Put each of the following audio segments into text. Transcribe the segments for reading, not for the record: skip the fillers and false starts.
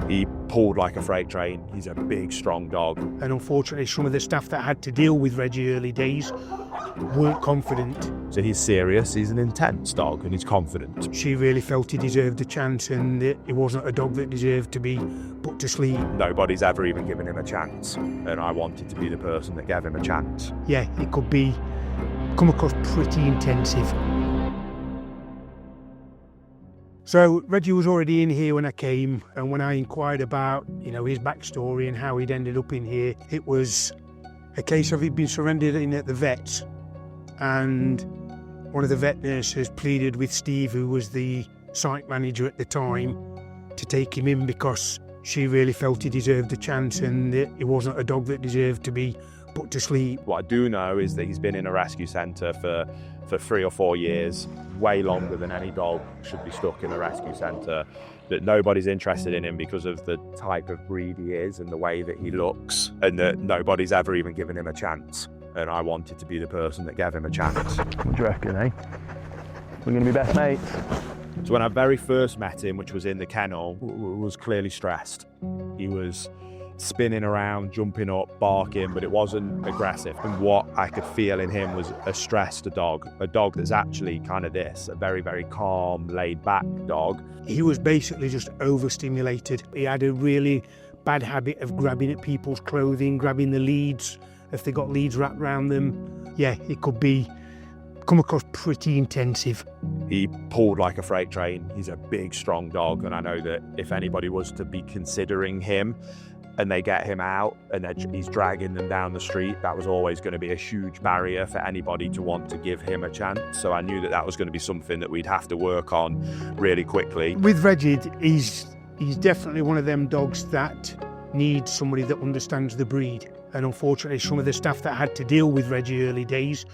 He pulled like a freight train. He's a big, strong dog. And unfortunately, some of the staff that had to deal with Reggie early days weren't confident. So he's serious, he's an intense dog, and he's confident. She really felt he deserved a chance, and it wasn't a dog that deserved to be put to sleep. Nobody's ever even given him a chance, and I wanted to be the person that gave him a chance. Yeah, it could come across pretty intensive. So Reggie was already in here when I came, and when I inquired about, his backstory and how he'd ended up in here, it was a case of he'd been surrendered in at the vets, and one of the vet nurses pleaded with Steve, who was the site manager at the time, to take him in because she really felt he deserved a chance and it wasn't a dog that deserved to be put to sleep. What I do know is that he's been in a rescue centre for 3 or 4 years, way longer than any dog should be stuck in a rescue centre, that nobody's interested in him because of the type of breed he is and the way that he looks, and that nobody's ever even given him a chance. And I wanted to be the person that gave him a chance. What do you reckon, eh? We're going to be best mates? So when I very first met him, which was in the kennel, was clearly stressed. He was spinning around, jumping up, barking, but it wasn't aggressive. And what I could feel in him was a stressed dog, a dog that's actually kind of this, a very, very calm, laid-back dog. He was basically just overstimulated. He had a really bad habit of grabbing at people's clothing, grabbing the leads, if they got leads wrapped around them. Yeah, it could come across pretty intensive. He pulled like a freight train. He's a big, strong dog, and I know that if anybody was to be considering him and they get him out and he's dragging them down the street, that was always going to be a huge barrier for anybody to want to give him a chance. So I knew that was going to be something that we'd have to work on really quickly. With Reggie, he's definitely one of them dogs that needs somebody that understands the breed. And unfortunately, some of the staff that had to deal with Reggie early days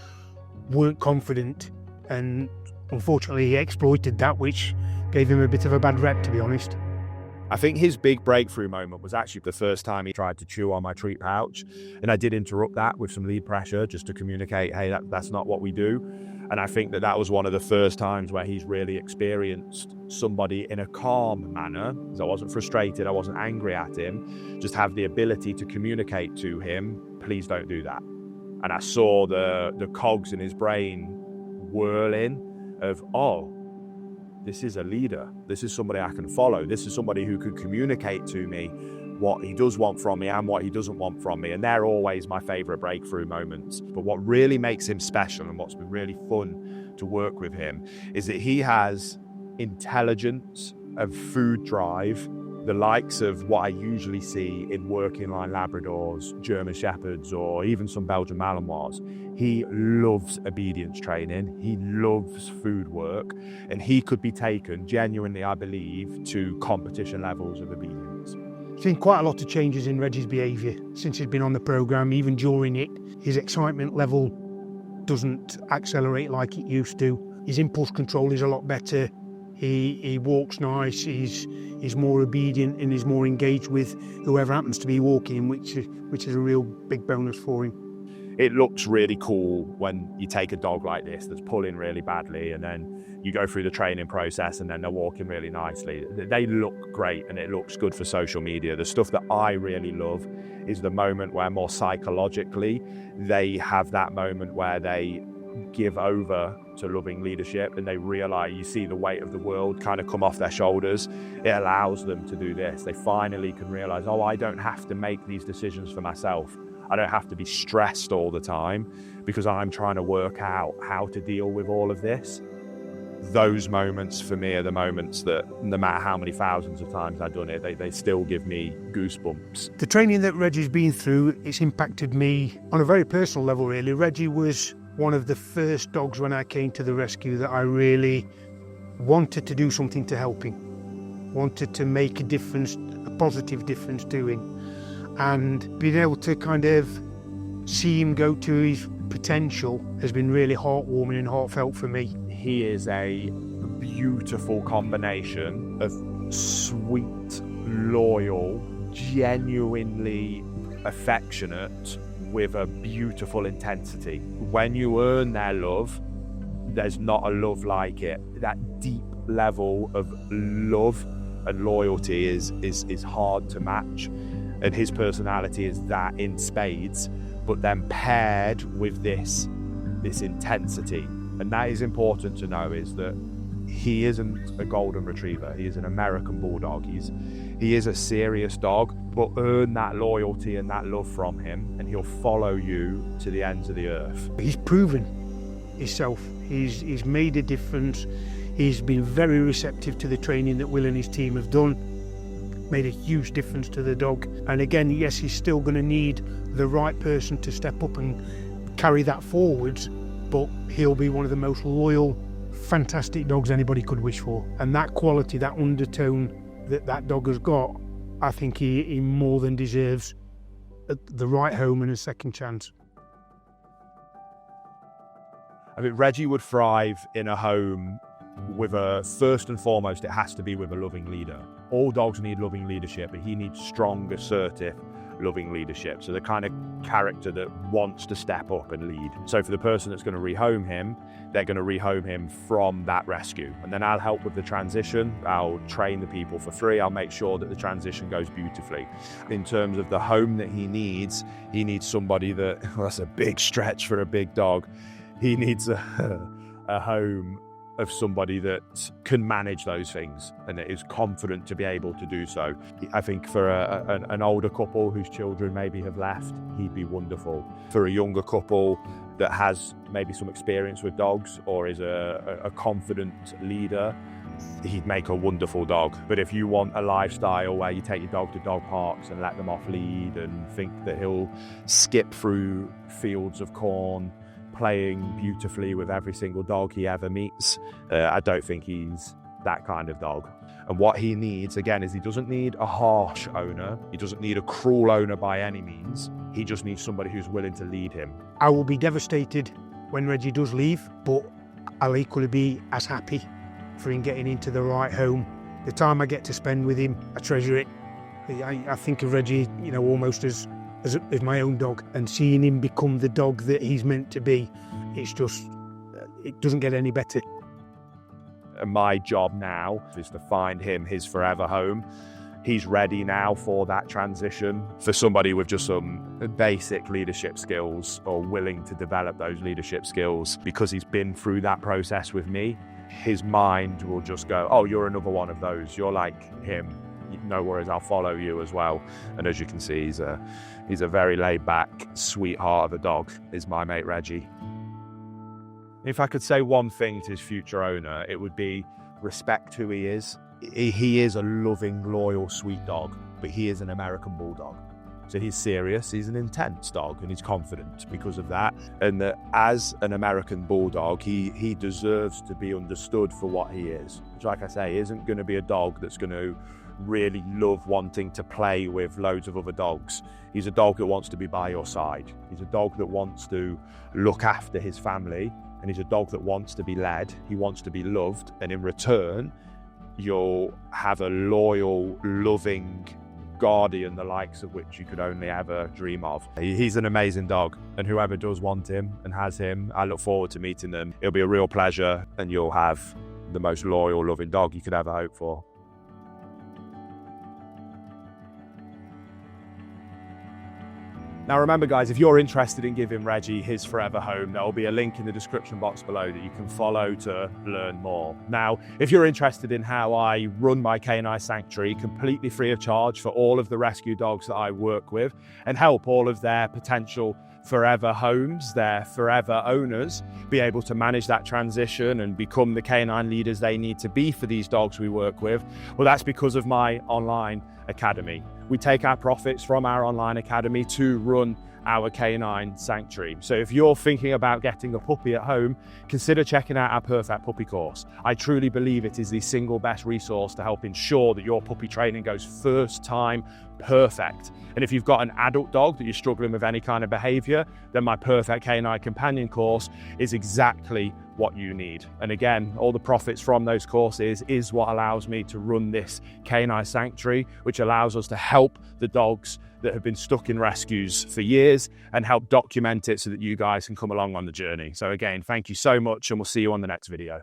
weren't confident, and unfortunately he exploited that, which gave him a bit of a bad rep, to be honest. I think his big breakthrough moment was actually the first time he tried to chew on my treat pouch, and I did interrupt that with some lead pressure just to communicate, hey, that's not what we do. And I think that was one of the first times where he's really experienced somebody in a calm manner, because I wasn't frustrated, I wasn't angry at him, just have the ability to communicate to him, please don't do that. And I saw the cogs in his brain whirling of, oh, this is a leader. This is somebody I can follow. This is somebody who can communicate to me what he does want from me and what he doesn't want from me. And they're always my favourite breakthrough moments. But what really makes him special and what's been really fun to work with him is that he has intelligence and food drive, the likes of what I usually see in working line Labradors, German Shepherds, or even some Belgian Malinois. He loves obedience training, he loves food work, and he could be taken genuinely, I believe, to competition levels of obedience. I've seen quite a lot of changes in Reggie's behaviour since he's been on the programme. Even during it, his excitement level doesn't accelerate like it used to. His impulse control is a lot better. He walks nice, he's more obedient and he's more engaged with whoever happens to be walking, which is a real big bonus for him. It looks really cool when you take a dog like this that's pulling really badly and then you go through the training process and then they're walking really nicely. They look great and it looks good for social media. The stuff that I really love is the moment where more psychologically they have that moment where they give over to loving leadership and they realize, you see the weight of the world kind of come off their shoulders. It allows them to do this. They finally can realize, oh, I don't have to make these decisions for myself. I don't have to be stressed all the time because I'm trying to work out how to deal with all of this. Those moments for me are the moments that no matter how many thousands of times I've done it, they still give me goosebumps. The training that Reggie's been through, it's impacted me on a very personal level, really. Reggie was one of the first dogs when I came to the rescue that I really wanted to do something to help him, wanted to make a difference, a positive difference to him. And being able to kind of see him go to his potential has been really heartwarming and heartfelt for me. He is a beautiful combination of sweet, loyal, genuinely affectionate, with a beautiful intensity. When you earn their love, there's not a love like it. That deep level of love and loyalty is hard to match. And his personality is that in spades, but then paired with this intensity. And that is important to know, is that he isn't a golden retriever. He is an American bulldog. He is a serious dog, but earn that loyalty and that love from him, and he'll follow you to the ends of the earth. He's proven himself. He's made a difference. He's been very receptive to the training that Will and his team have done. Made a huge difference to the dog. And again, yes, he's still going to need the right person to step up and carry that forwards, but he'll be one of the most loyal, fantastic dogs anybody could wish for. And that quality, that undertone that dog has got, I think he more than deserves the right home and a second chance. I mean, Reggie would thrive in a home with first and foremost, it has to be with a loving leader. All dogs need loving leadership, but he needs strong, assertive, loving leadership. So the kind of character that wants to step up and lead. So for the person that's going to rehome him, they're going to rehome him from that rescue. And then I'll help with the transition. I'll train the people for free. I'll make sure that the transition goes beautifully. In terms of the home that he needs somebody that, well, that's a big stretch for a big dog. He needs a home of somebody that can manage those things and that is confident to be able to do so. I think for an older couple whose children maybe have left, he'd be wonderful. For a younger couple that has maybe some experience with dogs or is a confident leader, he'd make a wonderful dog. But if you want a lifestyle where you take your dog to dog parks and let them off lead and think that he'll skip through fields of corn, playing beautifully with every single dog he ever meets, I don't think he's that kind of dog. And what he needs, again, is he doesn't need a harsh owner. He doesn't need a cruel owner by any means. He just needs somebody who's willing to lead him. I will be devastated when Reggie does leave, but I'll equally be as happy for him getting into the right home. The time I get to spend with him, I treasure it. I think of Reggie, almost as my own dog, and seeing him become the dog that he's meant to be, it doesn't get any better. And my job now is to find him his forever home. He's ready now for that transition. For somebody with just some basic leadership skills or willing to develop those leadership skills, because he's been through that process with me, his mind will just go, oh, you're another one of those. You're like him. No worries, I'll follow you as well. And as you can see, he's a very laid-back sweetheart of a dog, is my mate Reggie. If I could say one thing to his future owner, it would be respect who he is. He is a loving, loyal, sweet dog, but he is an American bulldog. So he's serious, he's an intense dog, and he's confident because of that. And that as an American bulldog, he deserves to be understood for what he is. Which, like I say, isn't going to be a dog that's going to really love wanting to play with loads of other dogs. He's a dog that wants to be by your side. He's a dog that wants to look after his family, and he's a dog that wants to be led. He wants to be loved, and in return, you'll have a loyal, loving guardian, the likes of which you could only ever dream of. He's an amazing dog, and whoever does want him and has him, I look forward to meeting them. It'll be a real pleasure, and you'll have the most loyal, loving dog you could ever hope for. Now remember guys, if you're interested in giving Reggie his forever home, there will be a link in the description box below that you can follow to learn more. Now, if you're interested in how I run my canine sanctuary completely free of charge for all of the rescue dogs that I work with and help all of their potential forever homes, their forever owners, be able to manage that transition and become the canine leaders they need to be for these dogs we work with, well, that's because of my online academy. We take our profits from our online academy to run our canine sanctuary. So if you're thinking about getting a puppy at home, consider checking out our Perfect Puppy course. I truly believe it is the single best resource to help ensure that your puppy training goes first time perfect. And if you've got an adult dog that you're struggling with any kind of behavior, then my Perfect Canine Companion course is exactly what you need. And again, all the profits from those courses is what allows me to run this canine sanctuary, which allows us to help the dogs that have been stuck in rescues for years and help document it so that you guys can come along on the journey. So again, thank you so much, and we'll see you on the next video.